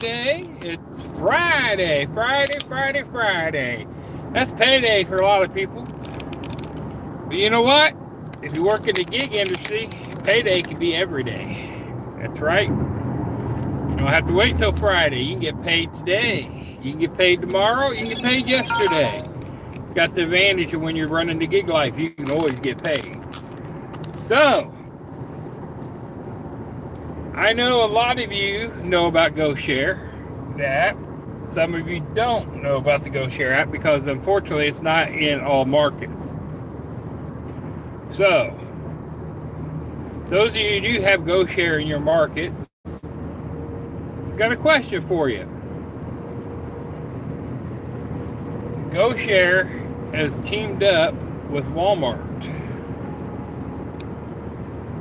Day. It's Friday. That's payday for a lot of people. But you know what? If you work in the gig industry, payday can be every day. That's right. You don't have to wait till Friday. You can get paid today. You can get paid tomorrow. You can get paid yesterday. It's got the advantage of when you're running the gig life, you can always get paid. So, I know a lot of you know about GoShare, the app. Some of you don't know about the GoShare app because unfortunately it's not in all markets. So, those of you who do have GoShare in your markets, I've got a question for you. GoShare has teamed up with Walmart,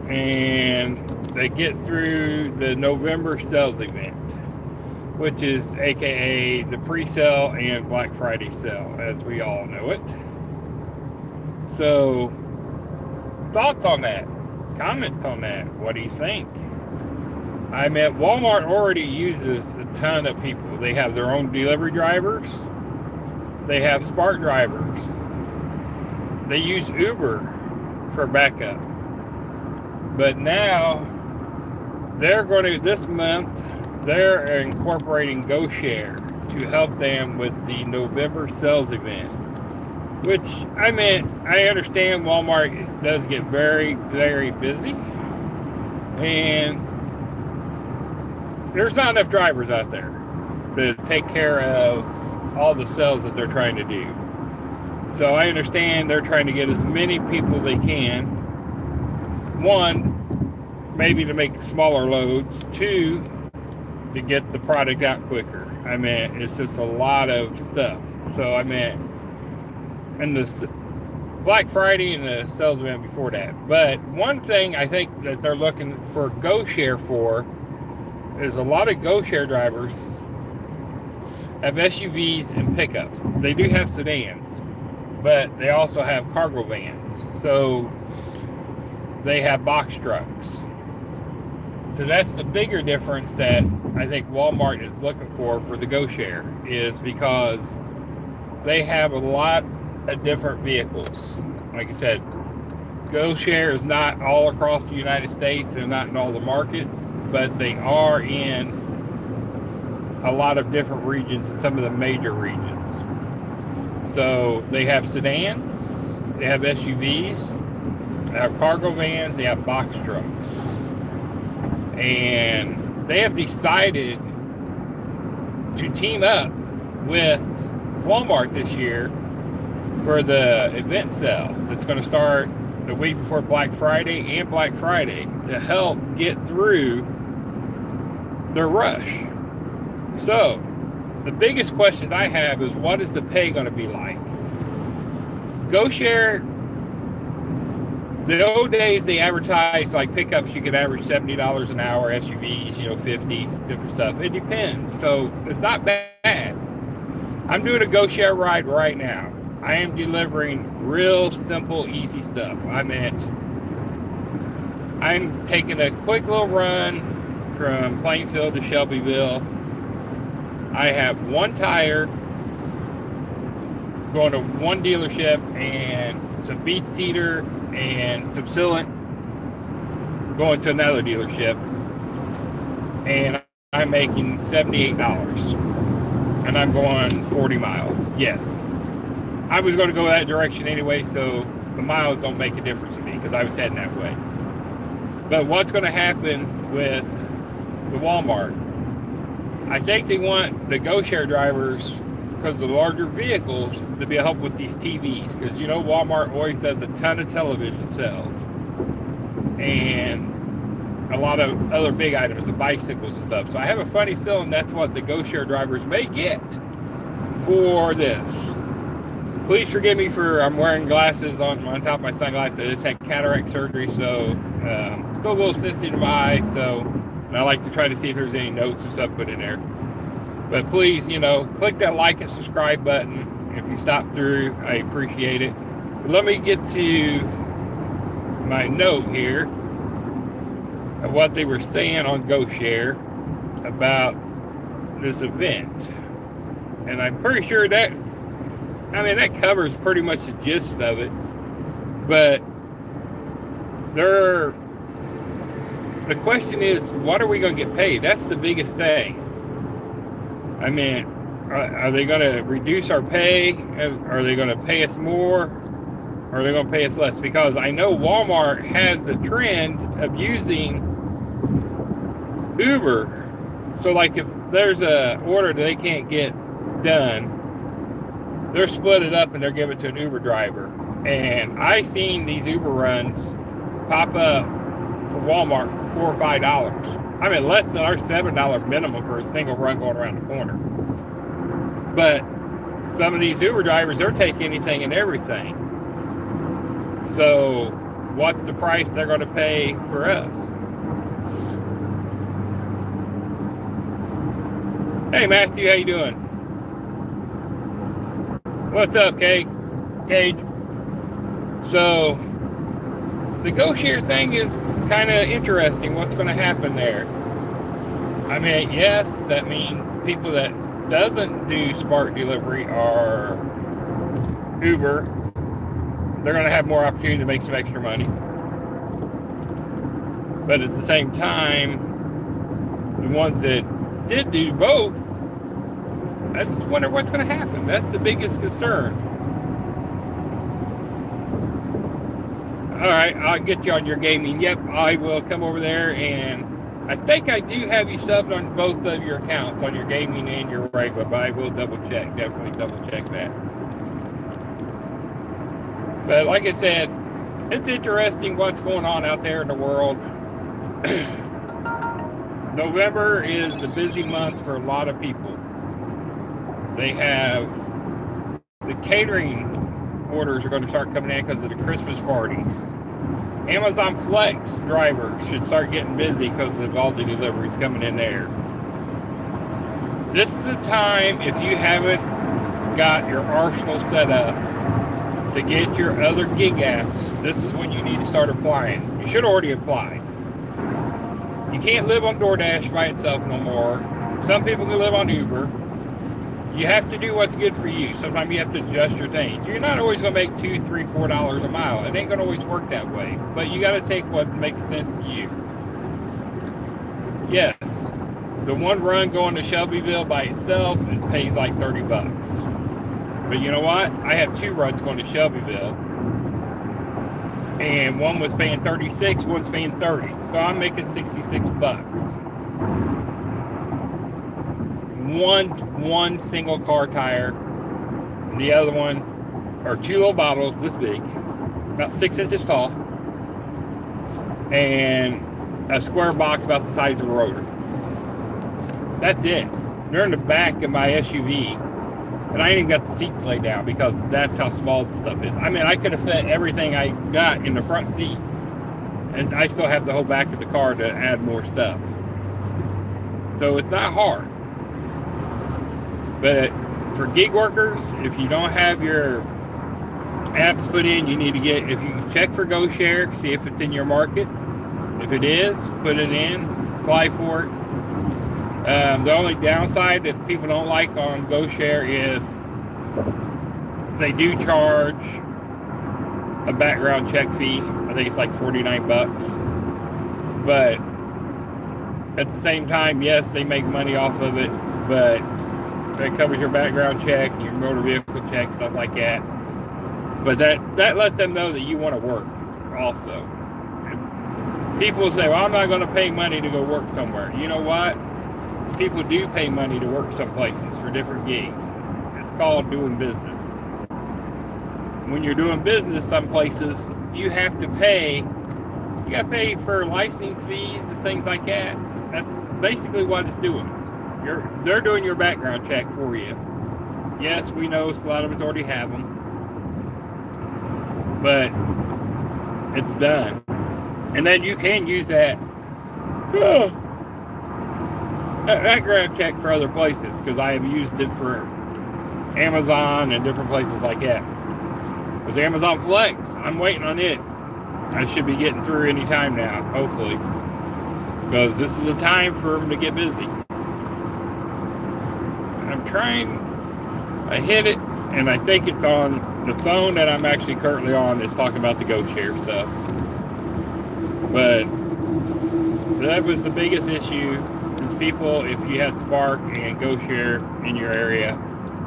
and they get through the November sales event, which is aka the pre-sale and Black Friday sale, as we all know it. So, thoughts on that? Comments on that? What do you think? I mean, Walmart already uses a ton of people. They have their own delivery drivers. They have Spark drivers. They use Uber for backup. But now, this month, they're incorporating GoShare to help them with the November sales event. Which, I understand Walmart does get very, very busy. And there's not enough drivers out there to take care of all the sales that they're trying to do. So I understand they're trying to get as many people as they can. One, maybe to make smaller loads. Two, to get the product out quicker. It's just a lot of stuff. So and the Black Friday and the sales event before that. But one thing I think that they're looking for GoShare for is a lot of GoShare drivers have SUVs and pickups. They do have sedans, but they also have cargo vans. So they have box trucks. So that's the bigger difference that I think Walmart is looking for the GoShare, is because they have a lot of different vehicles. Like I said, GoShare is not all across the United States and not in all the markets, but they are in a lot of different regions and some of the major regions. So they have sedans, they have SUVs, they have cargo vans, they have box trucks. And they have decided to team up with Walmart this year for the event sale that's going to start the week before Black Friday and Black Friday to help get through their rush. So, the biggest questions I have is, what is the pay going to be like? GoShare, the old days they advertised like pickups, you could average $70 an hour, SUVs, $50, different stuff. It depends. So, it's not bad. I'm doing a GoShare ride right now. I am delivering real simple, easy stuff. I'm taking a quick little run from Plainfield to Shelbyville. I have one tire going to one dealership and some beet cedar and some sealant going to another dealership. And I'm making $78. And I'm going 40 miles. Yes. I was going to go that direction anyway, so the miles don't make a difference to me because I was heading that way. But what's going to happen with the Walmart? I think they want the GoShare drivers, because of the larger vehicles, to be able to help with these TVs. Because, Walmart always does a ton of television sales. And a lot of other big items, the bicycles and stuff. So I have a funny feeling that's what the GoShare drivers may get for this. Please forgive me I'm wearing glasses on top of my sunglasses. I just had cataract surgery, so still a little sensitive to my eyes. So, and I like to try to see if there's any notes or stuff put in there. But please, click that like and subscribe button. If you stop through, I appreciate it. But let me get to my note here of what they were saying on GoShare about this event. And I'm pretty sure that covers pretty much the gist of it. But the question is, what are we going to get paid? That's the biggest thing. I mean, are they going to reduce our pay? Are they going to pay us more? Or are they going to pay us less? Because I know Walmart has a trend of using Uber. So like if there's a order that they can't get done, they're split it up and they're giving it to an Uber driver. And I seen these Uber runs pop up for Walmart for $4 or $5. I mean, less than our $7 minimum for a single run going around the corner. But some of these Uber drivers, they're taking anything and everything. So what's the price they're going to pay for us? Hey Matthew, how you doing? What's up, Cage? So the GoShare thing is kind of interesting. What's going to happen there? I mean, yes, that means people that doesn't do Spark delivery or Uber, they're going to have more opportunity to make some extra money. But at the same time, the ones that did do both, I just wonder what's going to happen. That's the biggest concern. All right, I'll get you on your gaming. Yep, I will come over there, and I think I do have you subbed on both of your accounts, on your gaming and your regular, but I will double check, definitely double check that. But like I said, it's interesting what's going on out there in the world. November is a busy month for a lot of people. They have the catering orders are going to start coming in because of the Christmas parties. Amazon Flex drivers should start getting busy because of all the deliveries coming in there. This is the time, if you haven't got your arsenal set up to get your other gig apps, this is when you need to start applying. You should already apply. You can't live on DoorDash by itself no more. Some people can live on Uber. You have to do what's good for you. Sometimes you have to adjust your things. You're not always going to make $2, $3, $4 a mile. It ain't going to always work that way. But you got to take what makes sense to you. Yes, the one run going to Shelbyville by itself pays like $30. But you know what? I have two runs going to Shelbyville. And one was paying 36, one's paying 30. So I'm making 66 bucks. One's one single car tire, and the other one are two little bottles this big, about 6 inches tall, and a square box about the size of a rotor. That's it. They're in the back of my SUV, and I ain't even got the seats laid down because that's how small the stuff is. I mean, I could have fit everything I got in the front seat, and I still have the whole back of the car to add more stuff. So it's not hard. But for gig workers, if you don't have your apps put in, you need to if you check for GoShare, see if it's in your market. If it is, put it in, apply for it. The only downside that people don't like on GoShare is they do charge a background check fee. I think it's like 49 bucks. But at the same time, yes, they make money off of it, but that covers your background check, your motor vehicle check, stuff like that. But that lets them know that you want to work also. And people say, well, I'm not going to pay money to go work somewhere. You know what? People do pay money to work some places for different gigs. It's called doing business. When you're doing business, some places, you have to pay. You got to pay for license fees and things like that. That's basically what it's doing. They're doing your background check for you. Yes, we know a lot of us already have them, but it's done. And then you can use that background check for other places, because I have used it for Amazon and different places like that. There's Amazon Flex. I'm waiting on it. I should be getting through any time now, hopefully, because this is a time for them to get busy. I hit it, and I think it's on the phone that I'm actually currently on. It's talking about the GoShare stuff. But that was the biggest issue, is people, if you had Spark and GoShare in your area,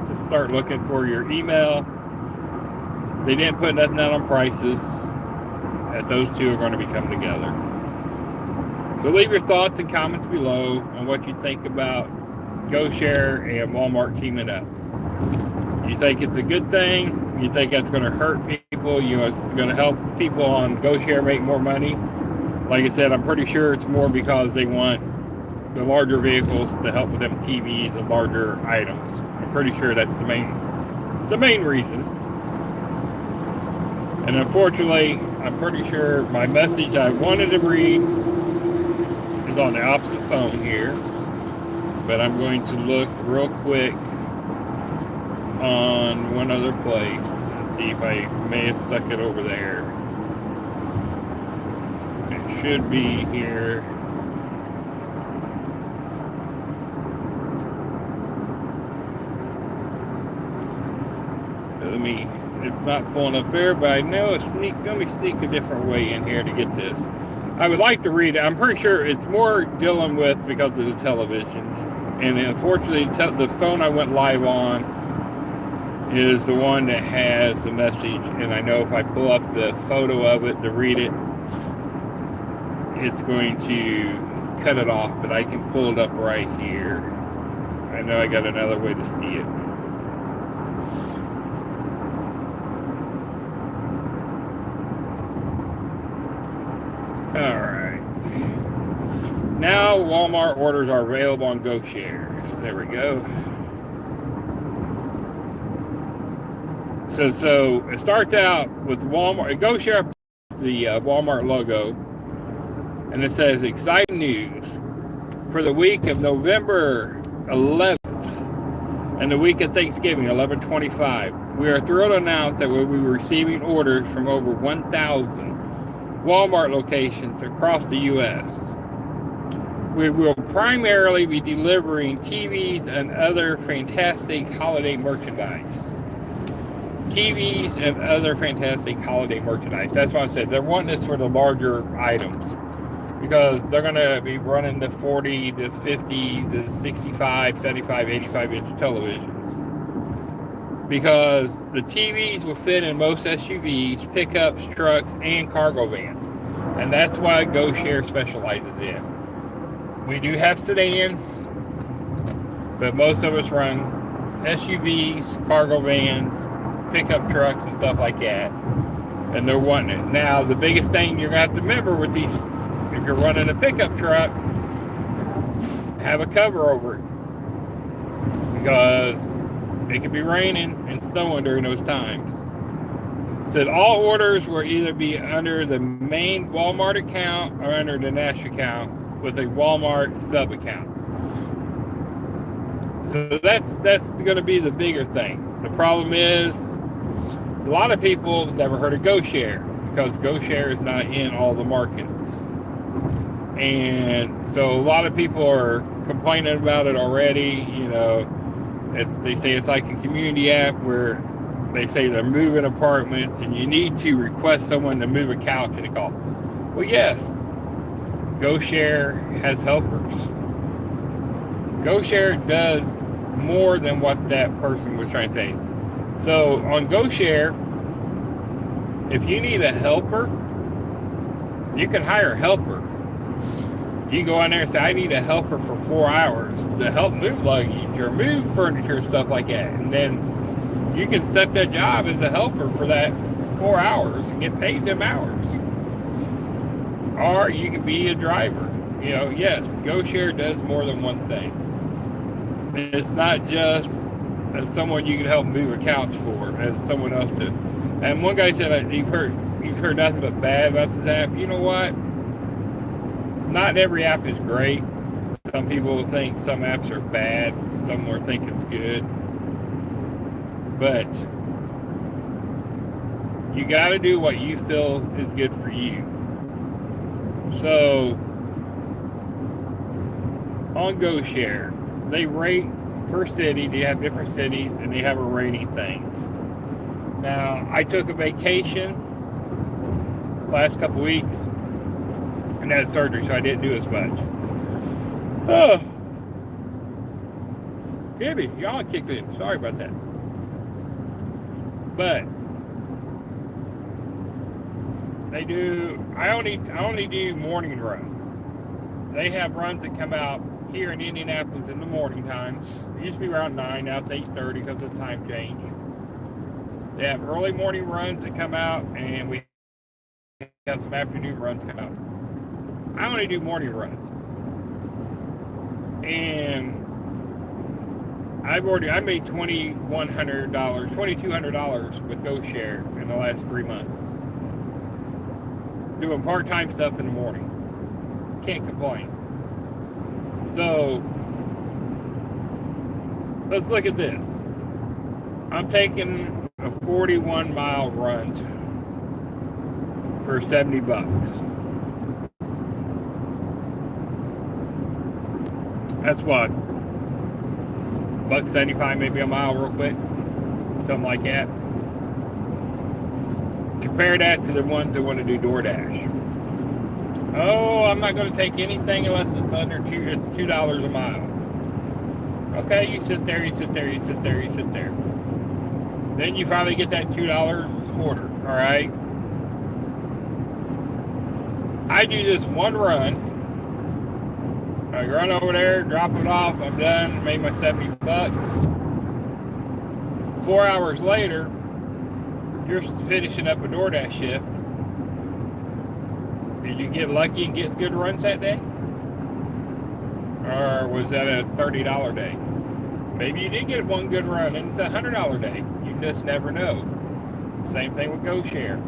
to start looking for your email. They didn't put nothing out on prices, that those two are going to be coming together. So leave your thoughts and comments below on what you think about GoShare and Walmart teaming up. You think it's a good thing? You think that's going to hurt people? It's going to help people on GoShare make more money? Like I said, I'm pretty sure it's more because they want the larger vehicles to help with them TVs and larger items. I'm pretty sure that's the main reason. And unfortunately, I'm pretty sure my message I wanted to read is on the opposite phone here. But I'm going to look real quick on one other place and see if I may have stuck it over there. It should be here. It's not pulling up there, but I know let me sneak a different way in here to get this. I would like to read it. I'm pretty sure it's more dealing with because of the televisions. And unfortunately, the phone I went live on is the one that has the message. And I know if I pull up the photo of it to read it, it's going to cut it off. But I can pull it up right here. I know I got another way to see it. Alright. Now Walmart orders are available on GoShare. There we go. So it starts out with Walmart. GoShare, the Walmart logo, and it says exciting news for the week of November 11th and the week of Thanksgiving, 11/25. We are thrilled to announce that we'll be receiving orders from over 1,000 Walmart locations across the U.S. We will primarily be delivering TVs and other fantastic holiday merchandise. TVs and other fantastic holiday merchandise. That's why I said they're wanting this for the larger items, because they're going to be running the 40 to 50 to 65, 75, 85-inch televisions. Because the TVs will fit in most SUVs, pickups, trucks, and cargo vans. And that's why GoShare specializes in. We do have sedans, but most of us run SUVs, cargo vans, pickup trucks, and stuff like that. And they're wanting it. Now, the biggest thing you're going to have to remember with these, if you're running a pickup truck, have a cover over it. Because it could be raining and snowing during those times. Said all orders will either be under the main Walmart account or under the Nash account with a Walmart sub account. So that's going to be the bigger thing. The problem is a lot of people have never heard of GoShare because GoShare is not in all the markets. And so a lot of people are complaining about it already, They say it's like a community app where they say they're moving apartments and you need to request someone to move a couch in a call. Well, yes, GoShare has helpers. GoShare does more than what that person was trying to say. So on GoShare, if you need a helper, you can hire a helper. You can go on there and say, I need a helper for 4 hours to help move luggage or move furniture and stuff like that. And then you can set that job as a helper for that 4 hours and get paid them hours. Or you can be a driver. Yes, GoShare does more than one thing. It's not just someone you can help move a couch for, as someone else did. And one guy said, you've heard nothing but bad about this app. You know what? Not every app is great. Some people think some apps are bad. Some more think it's good. But you got to do what you feel is good for you. So on GoShare, they rate per city. They have different cities, and they have a rating things. Now, I took a vacation last couple weeks and had surgery, so I didn't do as much. Oh, Gibby, y'all kicked in. Sorry about that. But they do. I only do morning runs. They have runs that come out here in Indianapolis in the morning time. It used to be around 9. Now it's 8:30 because of the time change. They have early morning runs that come out, and we have some afternoon runs come out. I only do morning runs, and I made $2,200 with GoShare in the last 3 months, doing part-time stuff in the morning. Can't complain. So let's look at this. I'm taking a 41-mile run for $70. That's what, $1.75 maybe a mile, real quick, something like that. Compare that to the ones that want to do DoorDash. Oh, I'm not going to take anything unless it's under it's $2 a mile. Okay, you sit there, you sit there, you sit there, you sit there. Then you finally get that $2 order, all right? I do this one run. I run over there, drop it off, I'm done, made my $70. 4 hours later, you're finishing up a DoorDash shift. Did you get lucky and get good runs that day? Or was that a $30 day? Maybe you did get one good run and it's a $100 day. You just never know. Same thing with GoShare.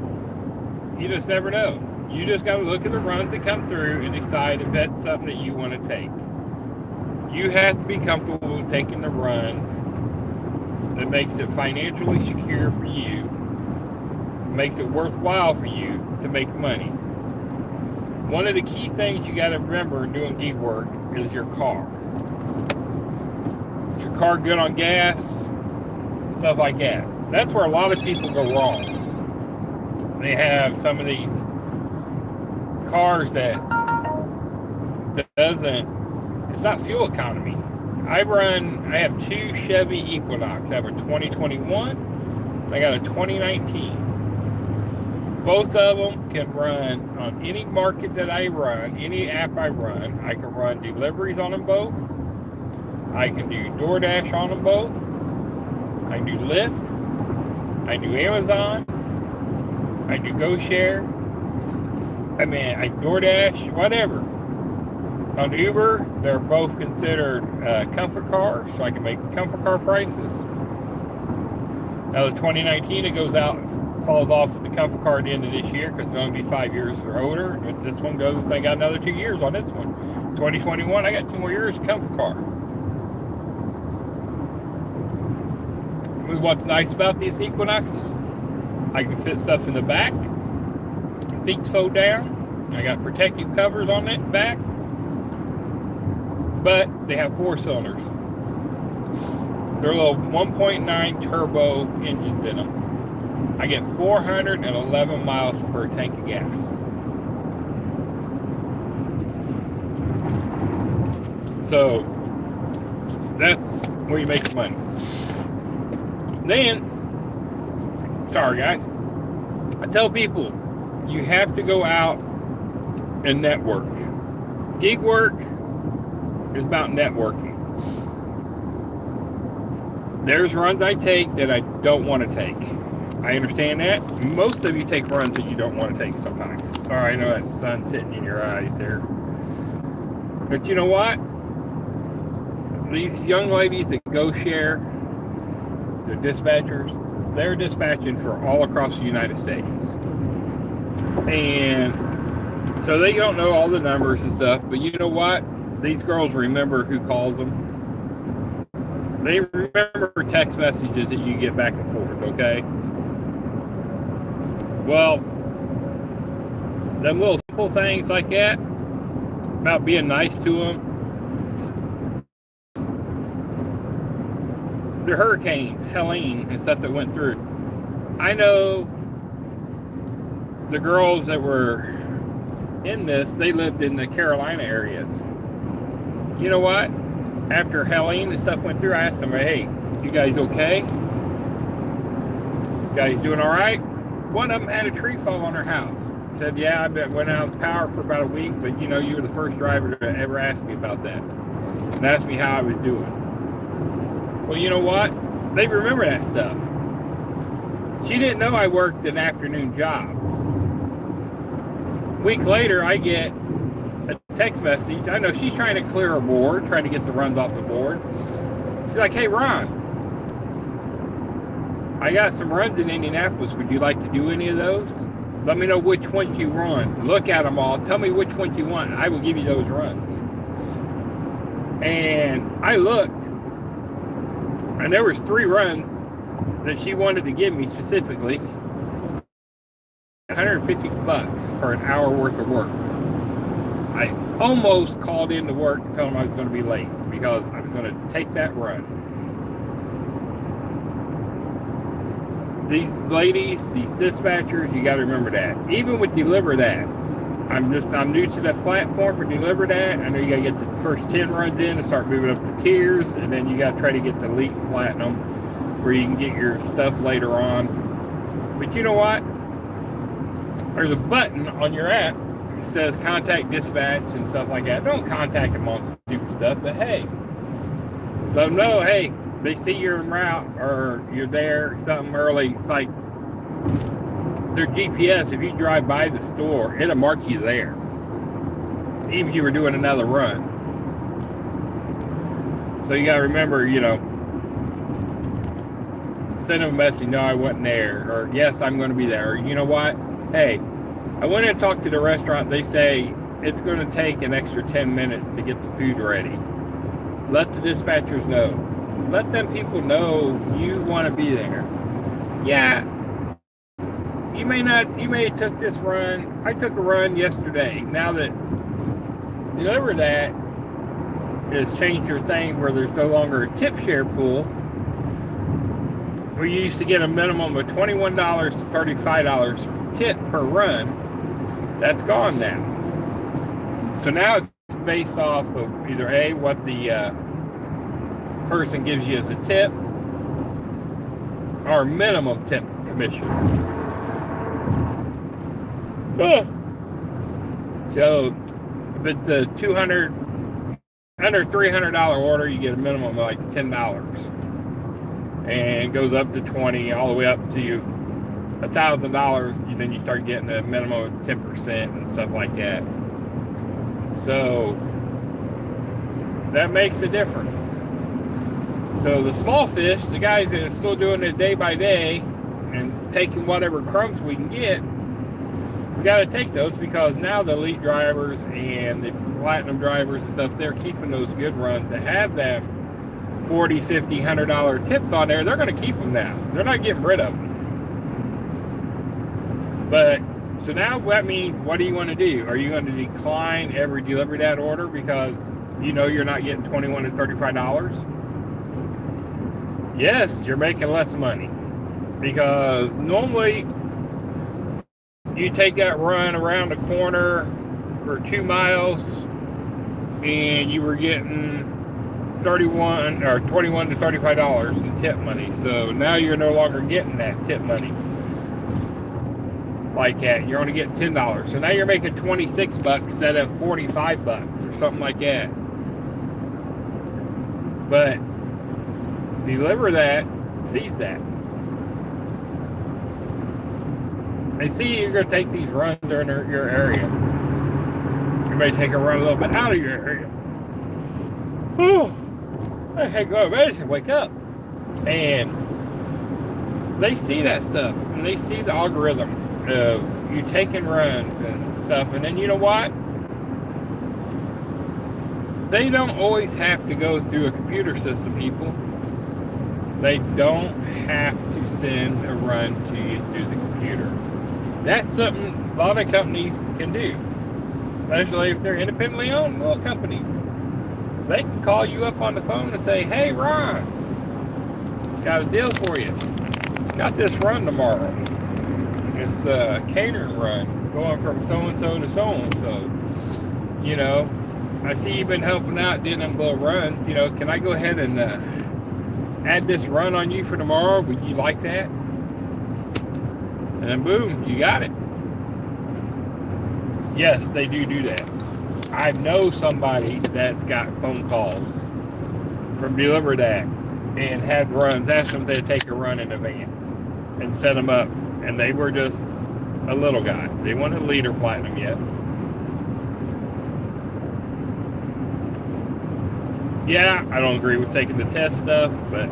You just never know. You just got to look at the runs that come through and decide if that's something that you want to take. You have to be comfortable with taking the run that makes it financially secure for you, makes it worthwhile for you to make money. One of the key things you got to remember doing gig work is your car. Is your car good on gas? Stuff like that. That's where a lot of people go wrong. They have some of these cars that it's not fuel economy. I have 2 Chevy Equinox. I have a 2021 and I got a 2019. Both of them can run on any market that I run, any app I run. I can run deliveries on them both. I can do DoorDash on them both. I do Lyft. I do Amazon. I do GoShare. I DoorDash, whatever. On Uber, they're both considered comfort cars, so I can make comfort car prices. Now the 2019, it falls off with the comfort car at the end of this year because it's going to be 5 years or older. If this one goes, I got another 2 years on this one. 2021, I got 2 more years comfort car. What's nice about these Equinoxes, I can fit stuff in the back. Seats fold down. I got protective covers on that back. But they have 4 cylinders. They're little 1.9 turbo engines in them. I get 411 miles per tank of gas. So that's where you make the money. Then, sorry guys, I tell people you have to go out and network. Gig work is about networking. There's runs I take that I don't want to take. I understand that. Most of you take runs that you don't want to take sometimes. Sorry, I know that sun's hitting in your eyes there. But you know what? These young ladies that GoShare, the dispatchers, they're dispatching for all across the United States. And so they don't know all the numbers and stuff, but you know what? These girls remember who calls them. They remember text messages that you get back and forth, okay? Well, them little simple things like that, about being nice to them, the hurricanes, Helene and stuff that went through. I know the girls that were in this, they lived in the Carolina areas. You know what? After Helene and stuff went through, I asked them, hey, you guys okay? You guys doing all right? One of them had a tree fall on her house. Said, yeah, I went out of power for about a week, but you know, you were the first driver to ever ask me about that. And asked me how I was doing. Well, you know what? They remember that stuff. She didn't know I worked an afternoon job. A week later, I get a text message. I know she's trying to clear her board, trying to get the runs off the board. She's like, hey, Ron, I got some runs in Indianapolis. Would you like to do any of those? Let me know which ones you run. Look at them all. Tell me which ones you want. I will give you those runs. And I looked, and there was 3 runs that she wanted to give me specifically. $150 for an hour worth of work. I almost called in to work and told them I was going to be late because I was going to take that run. These ladies, these dispatchers, you got to remember that. Even with Deliver That, I'm new to the platform for Deliver That. I know you got to get the first 10 runs in and start moving up to tiers, and then you got to try to get to Elite and Platinum where you can get your stuff later on. But you know what? There's a button on your app that says contact dispatch and stuff like that. Don't contact them on stupid stuff, but hey, let them know, hey, they see you're en route or you're there something early. It's like their GPS, if you drive by the store, it'll mark you there, even if you were doing another run. So you got to remember, you know, send them a message, no, I wasn't there, or yes, I'm going to be there, or you know what, hey, I went and talked to the restaurant. They say it's going to take an extra 10 minutes to get the food ready. Let the dispatchers know. Let them people know you want to be there. Yeah, you may have took this run. I took a run yesterday. Now that Deliver That has changed your thing where there's no longer a tip share pool, where you used to get a minimum of $21 to $35 tip per run, that's gone now. So now it's based off of either A, what the person gives you as a tip, or minimum tip commission. So if it's a under $300 order, you get a minimum of like $10, and it goes up to $20, all the way up to $1,000. And then you start getting a minimum of 10% and stuff like that. So that makes a difference. So the small fish, the guys that are still doing it day by day and taking whatever crumbs we can get, we got to take those, because now the elite drivers and the platinum drivers and stuff, they're keeping those good runs that have them $40, $50, $100 tips on there. They're going to keep them now. They're not getting rid of them. But so now that means, what do you want to do? Are you going to decline every Deliver That order because you know you're not getting $21 to $35? Yes, you're making less money, because normally you take that run around the corner for 2 miles and you were getting $21 to $35 in tip money. So now you're no longer getting that tip money like that. You're only getting $10. So now you're making $26 instead of $45 or something like that. But Deliver That sees that. They see you're going to take these runs in your area. You may take a run a little bit out of your area. Whew. I had to go to medicine, wake up. And they see that stuff. And they see the algorithm of you taking runs and stuff. And then you know what? They don't always have to go through a computer system, people. They don't have to send a run to you through the computer. That's something a lot of companies can do, especially if they're independently owned little companies. They can call you up on the phone and say, hey, Ron, got a deal for you. Got this run tomorrow. It's a catering run going from so-and-so to so-and-so. You know, I see you've been helping out doing them little runs. You know, can I go ahead and add this run on you for tomorrow? Would you like that? And then boom, you got it. Yes, they do that. I know somebody that's got phone calls from Deliver That and had runs, asked them if they'd take a run in advance and set them up. And they were just a little guy. They weren't a leader platinum yet. Yeah, I don't agree with taking the test stuff, but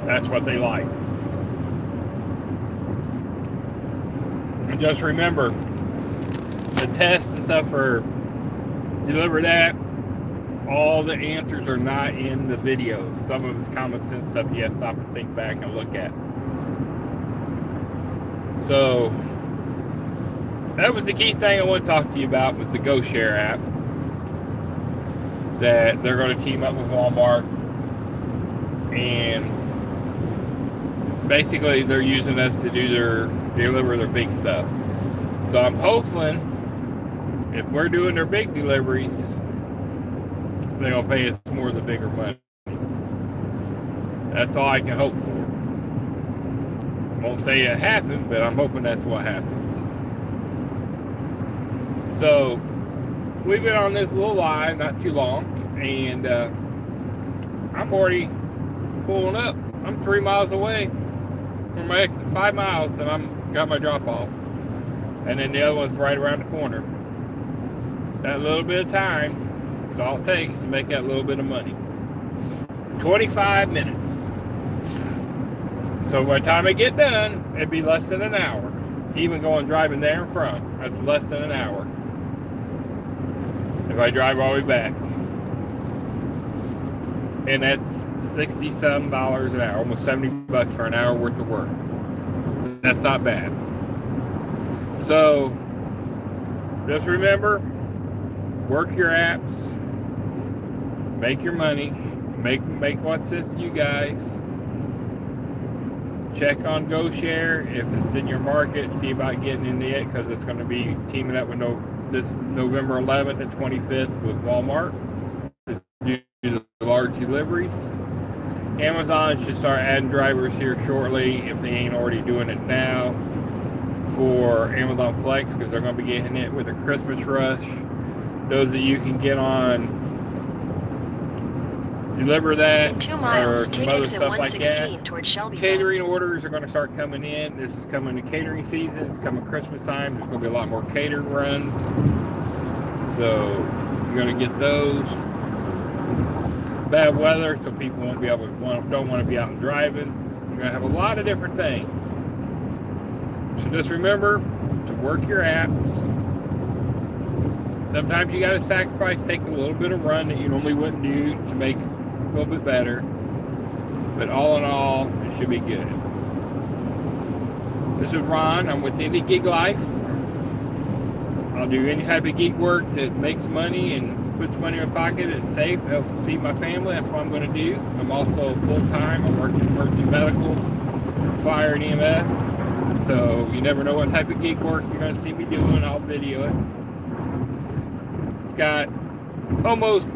that's what they like. And just remember, the tests and stuff for Deliver That, all the answers are not in the videos. Some of it's common sense stuff you have to stop and think back and look at. So that was the key thing I want to talk to you about, was the GoShare app that they're going to team up with Walmart, and basically they're using us to deliver their big stuff. So I'm hoping if we're doing their big deliveries, they're going to pay us more of the bigger money. That's all I can hope for. Won't say it happened, but I'm hoping that's what happens. So we've been on this little line not too long, and I'm already pulling up. I'm 3 miles away from my exit, 5 miles, and I'm got my drop off, and then the other one's right around the corner. That little bit of time is all it takes to make that little bit of money. 25 minutes. So by the time I get done, it'd be less than an hour. Even driving there and from, that's less than an hour. If I drive all the way back. And that's $67 an hour, almost $70 for an hour worth of work. That's not bad. So just remember, work your apps, make your money, make what's this, you guys. Check on GoShare if it's in your market. See about getting into it, because it's going to be teaming up with this November 11th and 25th with Walmart to do the large deliveries. Amazon should start adding drivers here shortly, if they ain't already doing it now, for Amazon Flex, because they're going to be getting it with a Christmas rush. Those of you can get on Deliver That, in 2 miles, or take some other exit stuff 116 like that. towards Shelbyville. Catering orders are going to start coming in. This is coming to catering season. It's coming Christmas time. There's going to be a lot more catering runs. So you're going to get those. Bad weather, so people don't want to be out and driving. You're going to have a lot of different things. So just remember to work your apps. Sometimes you got to sacrifice, take a little bit of run that you normally wouldn't do to make a little bit better. But all in all, it should be good. This is Ron. I'm with Indy Gig Life. I'll do any type of gig work that makes money and puts money in my pocket. It's safe, helps feed my family. That's what I'm going to do. I'm also full-time. I'm working emergency medical. It's fire and EMS. So you never know what type of gig work you're going to see me doing. I'll video it. It's got almost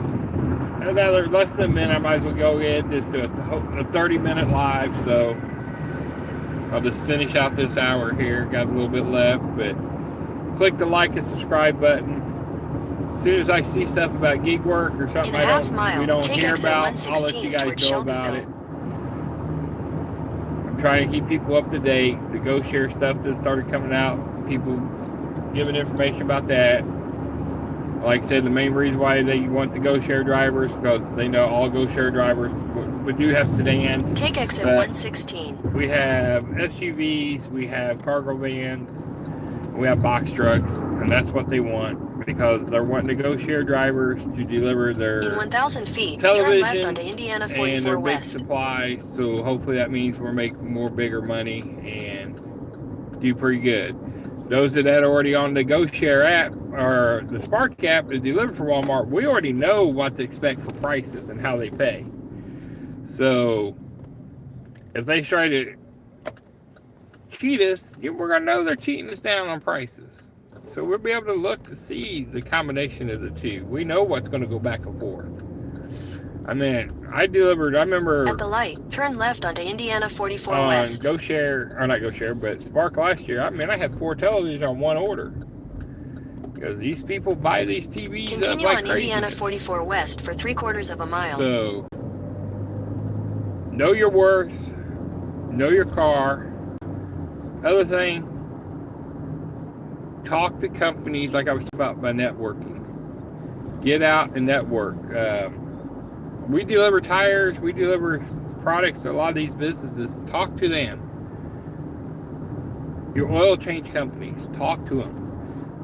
another less than a minute. I might as well go ahead just do a 30-minute live. So I'll just finish out this hour here. Got a little bit left, but click the like and subscribe button. As soon as I see stuff about gig work or something we don't hear about, I'll let you guys know about it. I'm trying to keep people up to date. The GoShare stuff that started coming out, people giving information about that. Like I said, the main reason why they want the GoShare drivers, because they know all GoShare drivers. We do have sedans. Take exit 116. We have SUVs, we have cargo vans, we have box trucks, and that's what they want, because they're wanting the GoShare drivers to deliver their in 1,000 feet, televisions turn left onto Indiana 44 and their West. big supplies. So hopefully that means we're making more bigger money and do pretty good. Those that are already on the GoShare app or the Spark app to deliver for Walmart, we already know what to expect for prices and how they pay. So if they try to cheat us, we're going to know they're cheating us down on prices. So we'll be able to look to see the combination of the two. We know what's going to go back and forth. I mean, I remember... At the light, turn left onto Indiana 44 on West. GoShare, or not GoShare, but Spark last year, I mean, I had 4 televisions on one order. Because these people buy these TVs Continue up like on craziness. Indiana 44 West for 3/4 of a mile. So, know your worth. Know your car. Other thing, talk to companies like I was about by networking. Get out and network. We deliver tires. We deliver products to a lot of these businesses. Talk to them. Your oil change companies. Talk to them.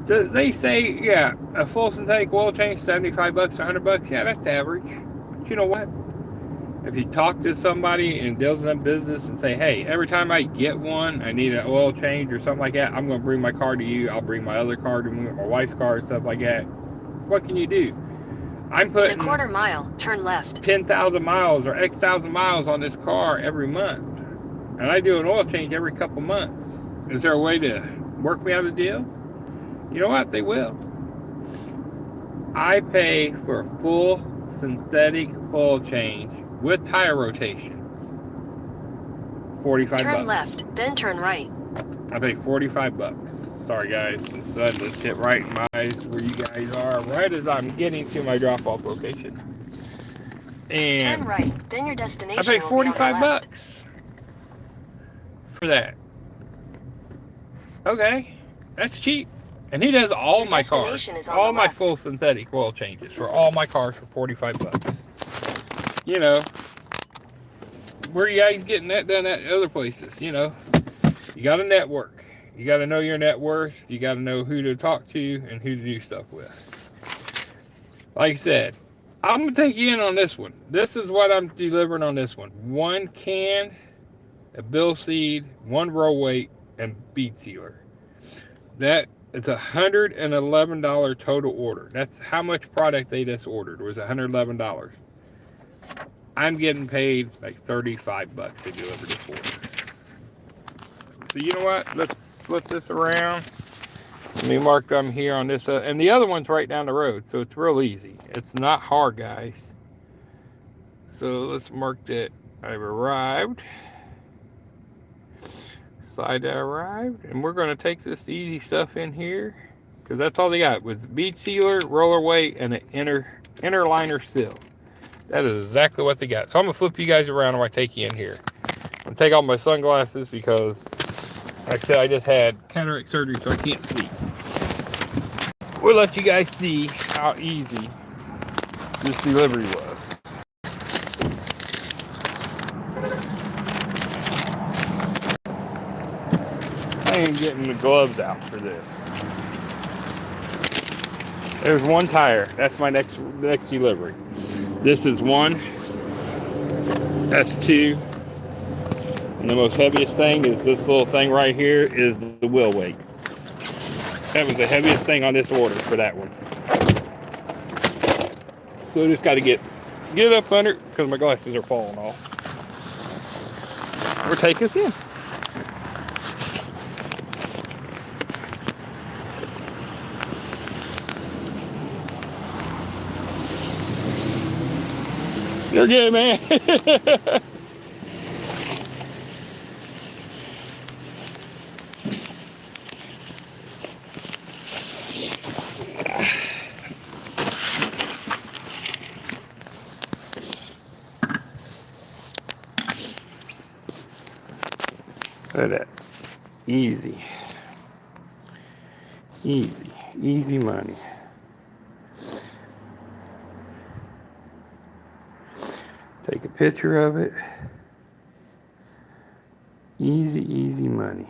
So they say, yeah, a full synthetic oil change, $75, $100. Yeah, that's average. But you know what? If you talk to somebody and deals in that business and say, hey, every time I get one, I need an oil change or something like that, I'm going to bring my car to you. I'll bring my other car to my wife's car and stuff like that. What can you do? I'm putting in a 1/4 mile, turn left. 10,000 miles or X thousand miles on this car every month. And I do an oil change every couple months. Is there a way to work me out a deal? You know what? They will. I pay for a full synthetic oil change with tire rotations. $45. Turn left, then turn right. I pay $45. Sorry guys, the sun just hit right in my eyes where you guys are, right as I'm getting to my drop-off location. And turn right, then your destination. I pay $45 for that. Okay, that's cheap. And he does all my cars, all my full synthetic oil changes for all my cars for $45. You know, where are you guys getting that done at other places? You know, you got to network. You got to know your net worth. You got to know who to talk to and who to do stuff with. Like I said, I'm going to take you in on this one. This is what I'm delivering on this one. 1 can, a bill seed, 1 roll weight, and bead sealer. That it's $111 total order. That's how much product they just ordered. It was $111. I'm getting paid like $35 to deliver this order. So you know what? Let's flip this around. Let me mark them here on this. And the other one's right down the road. So it's real easy. It's not hard, guys. So let's mark that I've arrived. Slide that arrived. And we're going to take this easy stuff in here. Because that's all they got. Was bead sealer, roller weight, and an inner liner seal. That is exactly what they got. So I'm going to flip you guys around while I take you in here. I'm going to take off my sunglasses because, like I said, I just had cataract surgery, so I can't see. We'll let you guys see how easy this delivery was. I ain't getting the gloves out for this. There's 1 tire. That's my next delivery. This is 1. That's 2. And the most heaviest thing is this little thing right here is the wheel weights. That was the heaviest thing on this order for that one. So I just got to get it up under because my glasses are falling off. Or take us in. You're good, man. Look at that. Easy. Easy money. Take a picture of it. Easy money.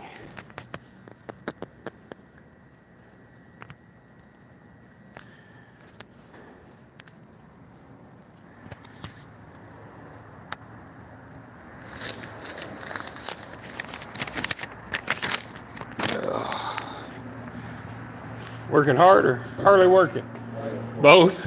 Working hard or hardly working? Both.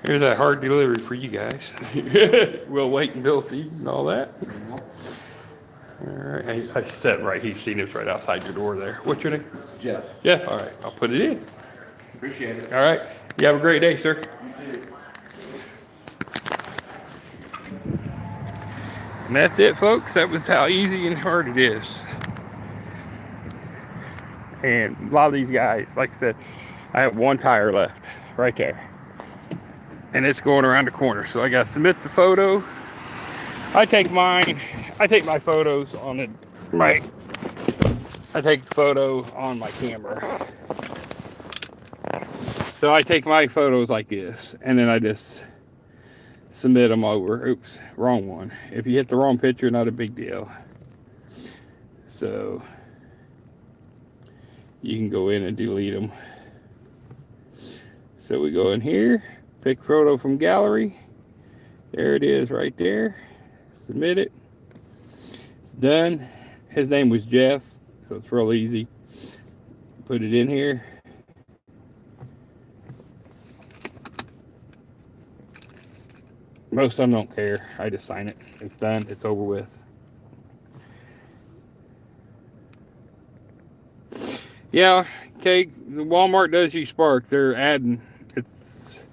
Here's that hard delivery for you guys. We'll wait until it's eaten and all that. All right. I said right. He's seen us right outside your door there. What's your name? Jeff. Jeff. All right. I'll put it in. Appreciate it. All right. You have a great day, sir. You too. And that's it, folks. That was how easy and hard it is. And a lot of these guys, like I said, I have one tire left right there. And it's going around the corner. So I got to submit the photo. I take my photos on the right. I take the photo on my camera. So I take my photos like this, and then I just submit them over. Oops, wrong one. If you hit the wrong picture, not a big deal. So you can go in and delete them. So we go in here, pick photo from gallery. There it is right there. Submit it. It's done. His name was Jeff, so it's real easy. Put it in here. Most of them don't care. I just sign it. It's done. It's over with. Yeah, okay. Walmart does use Spark. They're adding. It's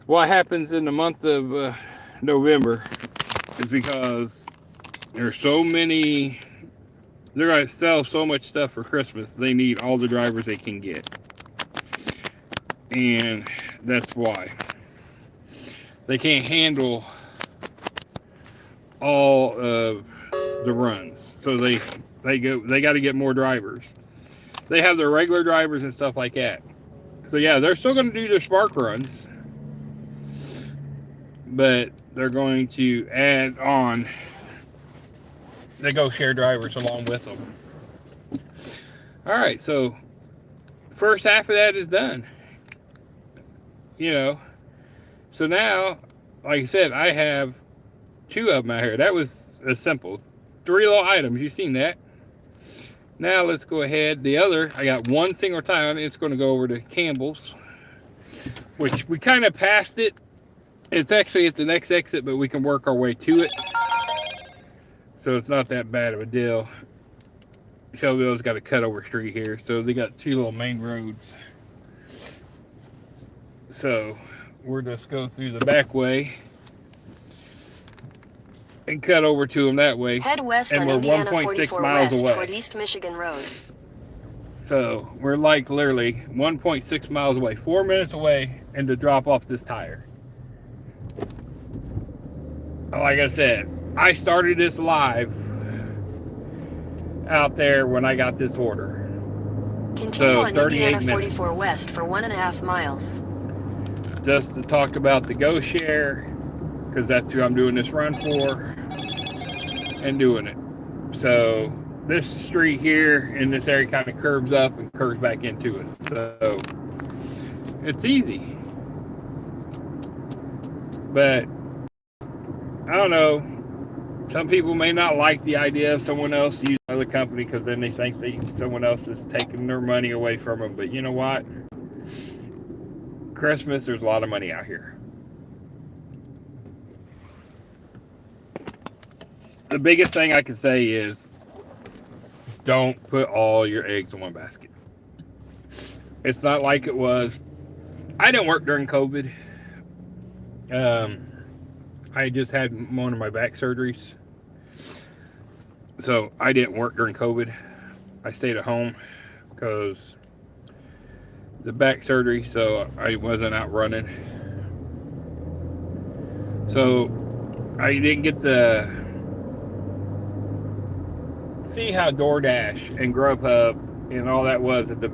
what happens in the month of November is because there's so many. They're going to sell so much stuff for Christmas. They need all the drivers they can get. And that's why. They can't handle all of the runs. So they got to get more drivers. They have their regular drivers and stuff like that. So yeah, they're still going to do their Spark runs. But they're going to add on the Go Share drivers along with them. All right, so first half of that is done. You know, so now, like I said, I have 2 of them out here. That was a simple 3 little items. You've seen that. Now let's go ahead. The other, I got 1 single tire. It's going to go over to Campbell's, which we kind of passed it. It's actually at the next exit, but we can work our way to it. So it's not that bad of a deal. Shelbyville's got a cutover street here. So they got 2 little main roads. So we'll just go through the back way and cut over to them that way. Head west and on we're Indiana 1.6 44 miles west away. toward East Michigan Road. So we're like literally 1.6 miles away, 4 minutes away, and to drop off this tire. Like I said, I started this live out there when I got this order. Continue on 38 Indiana 44 minutes. west for 1.5 miles. Just to talk about the Go Share, because that's who I'm doing this run for, and doing it. So this street here in this area kind of curves up and curves back into it. So it's easy. But I don't know. Some people may not like the idea of someone else using another company because then they think someone else is taking their money away from them. But you know what? Christmas, there's a lot of money out here. The biggest thing I can say is don't put all your eggs in one basket. It's not like it was. I didn't work during COVID. I just had one of my back surgeries. So I didn't work during COVID. I stayed at home because the back surgery, so I wasn't out running. So I didn't get to see how DoorDash and Grubhub and all that was at the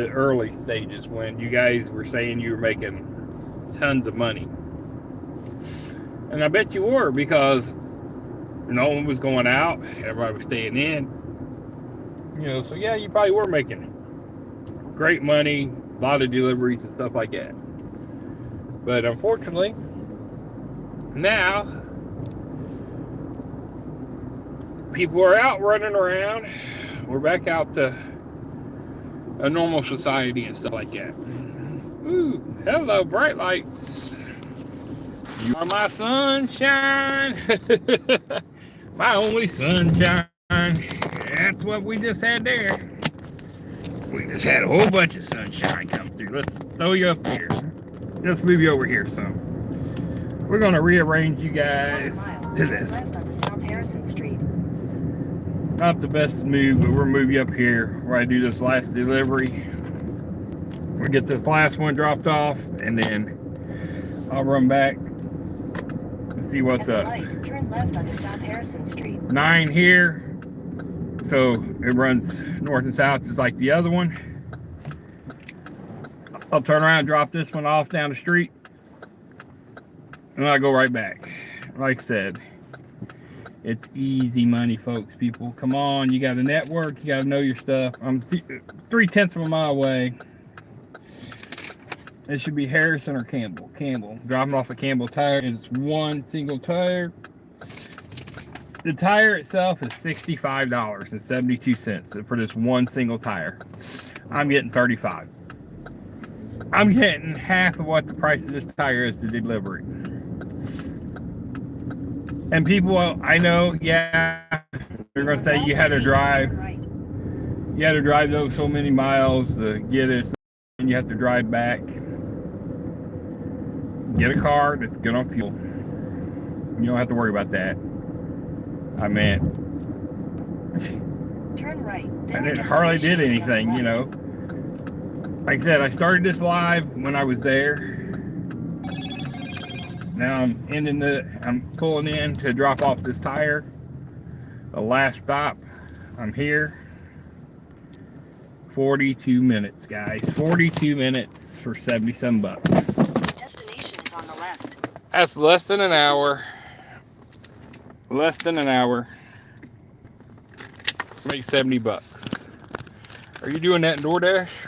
early stages when you guys were saying you were making tons of money. And I bet you were, because no one was going out, everybody was staying in. You know, so yeah, you probably were making great money, a lot of deliveries and stuff like that. But unfortunately, now people are out running around. We're back out to a normal society and stuff like that. Ooh, hello, bright lights. You are my sunshine. My only sunshine. That's what we just had there. We just had a whole bunch of sunshine come through. Let's throw you up here. Let's move you over here some. We're going to rearrange you guys to this. Left onto South Harrison Street. Not the best move, but we'll move you up here where I do this last delivery. We'll get this last one dropped off, and then I'll run back and see what's up. Light, turn left onto South Harrison Street. 9 here, so it runs north and south just like the other one. I'll turn around and drop this one off down the street, and I'll go right back. Like I said, it's easy money, folks. People, come on, you got a network, you got to know your stuff. I'm 3/10 of a mile away. It should be Harrison or Campbell. Campbell. Dropping off a Campbell tire, and it's one single tire. The tire itself is $65.72 for this one single tire. I'm getting $35. I'm getting half of what the price of this tire is to deliver it. And people, I know, yeah, they're gonna say you had to drive. You had to drive those so many miles to get it, and you have to drive back. Get a car that's good on fuel. You don't have to worry about that. I mean, turn right. I hardly did anything, you know. Like I said, I started this live when I was there. Now I'm pulling in to drop off this tire. The last stop, I'm here. 42 minutes, guys. 42 minutes for 77 bucks. Destination is on the left. That's less than an hour. Less than an hour. Make 70 bucks. Are you doing that in DoorDash?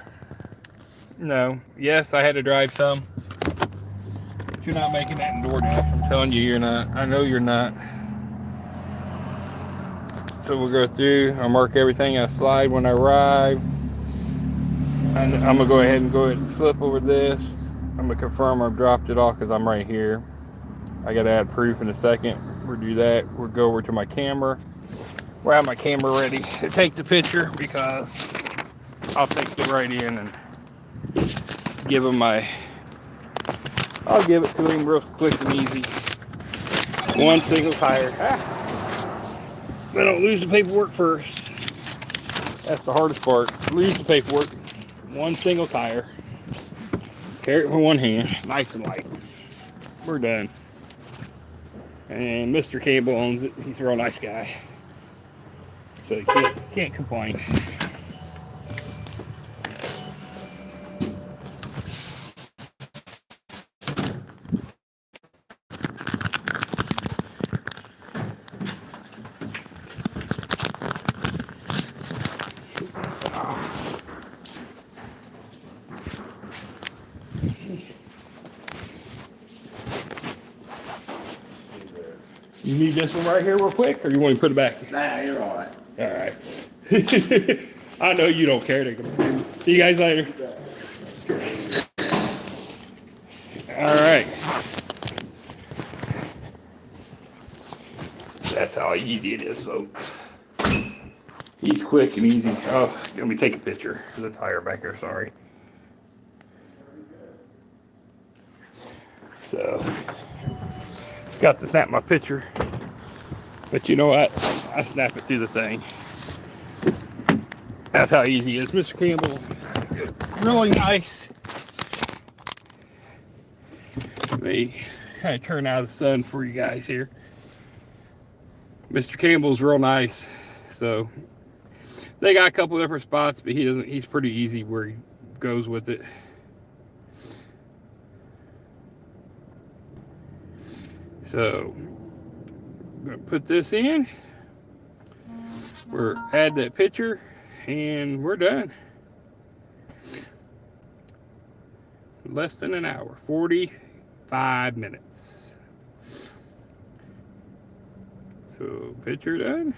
No. Yes, I had to drive some. But you're not making that in DoorDash. I'm telling you, you're not. I know you're not. So we'll go through. I'll mark everything I slide when I arrive. And I'm going to go ahead and flip over this. I'm going to confirm I've dropped it off because I'm right here. I got to add proof in a second. We'll do that. We'll go over to my camera. We'll have my camera ready to take the picture because I'll take it right in and give him I'll give it to him real quick and easy. One single tire. But don't lose the paperwork first. That's the hardest part. Lose the paperwork. One single tire. Carry it with one hand. Nice and light. We're done. And Mr. Campbell owns it. He's a real nice guy. So you can't complain. You need this one right here real quick, or you want to put it back? Nah, you're all right. All right. I know you don't care to complain. See you guys later. All right. That's how easy it is, folks. He's quick and easy. Oh, let me take a picture of the tire back there, sorry. So, got to snap my picture. But you know what? I snap it through the thing. That's how easy it is. Mr. Campbell, really nice. Let me kind of turn out the sun for you guys here. Mr. Campbell's real nice. So they got a couple different spots, but he's pretty easy where he goes with it. So I'm gonna put this in. We're add that picture and we're done. Less than an hour, 45 minutes. So picture done.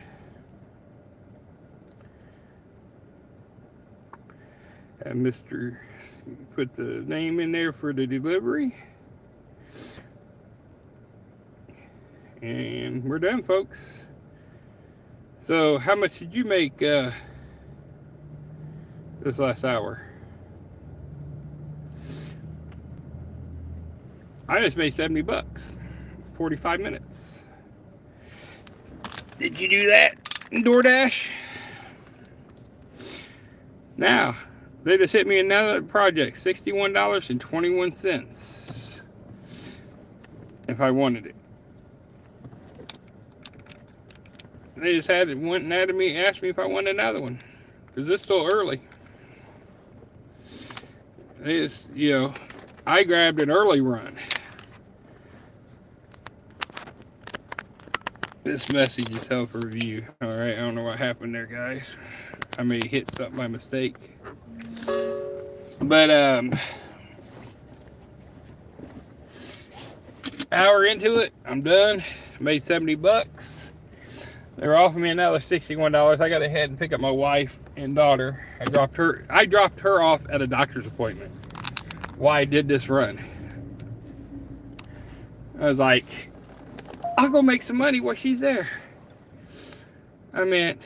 And Mr. put the name in there for the delivery. And we're done, folks. So how much did you make this last hour? I just made $70. 45 minutes. Did you do that, DoorDash? Now, they just hit me another project, $61.21. If I wanted it. They just went and added me, asked me if I wanted another one. Because it's still early. They just, I grabbed an early run. This message is held for review. Alright, I don't know what happened there, guys. I may hit something by mistake. But, hour into it, I'm done. Made $70. They were offering me another $61. I got to head and pick up my wife and daughter. I dropped her off at a doctor's appointment. Why I did this run. I was like, I'll go make some money while she's there. I mean,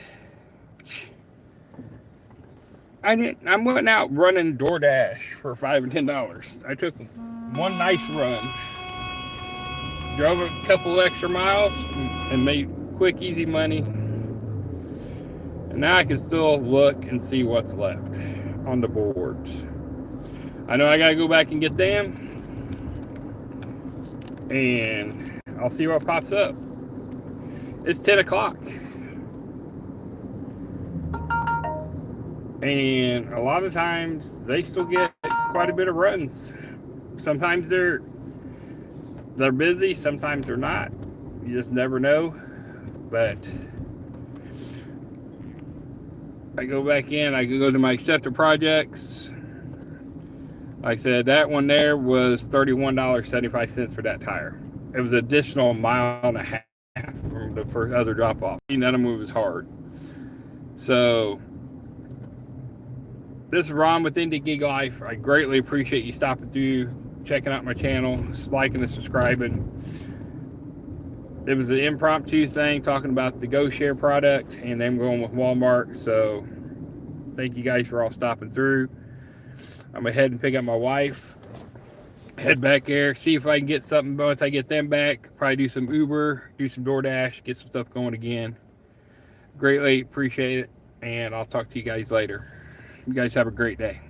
I went out running DoorDash for $5 and $10. I took one nice run. Drove a couple extra miles and made quick, easy money. And now I can still look and see what's left on the boards. I know I gotta go back and get them. And I'll see what pops up. It's 10 o'clock. And a lot of times they still get quite a bit of runs. Sometimes they're busy, sometimes they're not. You just never know. But I go back in, I can go to my accepted projects. Like I said, that one there was $31.75 for that tire. It was an additional mile and a half from the first other drop off. None of them was hard. So this is Ron with Indy Gig Life. I greatly appreciate you stopping through, checking out my channel, liking and subscribing. It was an impromptu thing talking about the Go Share product, and I'm going with Walmart. So thank you guys for all stopping through. I'm gonna head and pick up my wife, head back there, see if I can get something. Once I get them back, probably do some Uber, do some DoorDash, get some stuff going again. Greatly appreciate it, and I'll talk to you guys later. You guys have a great day.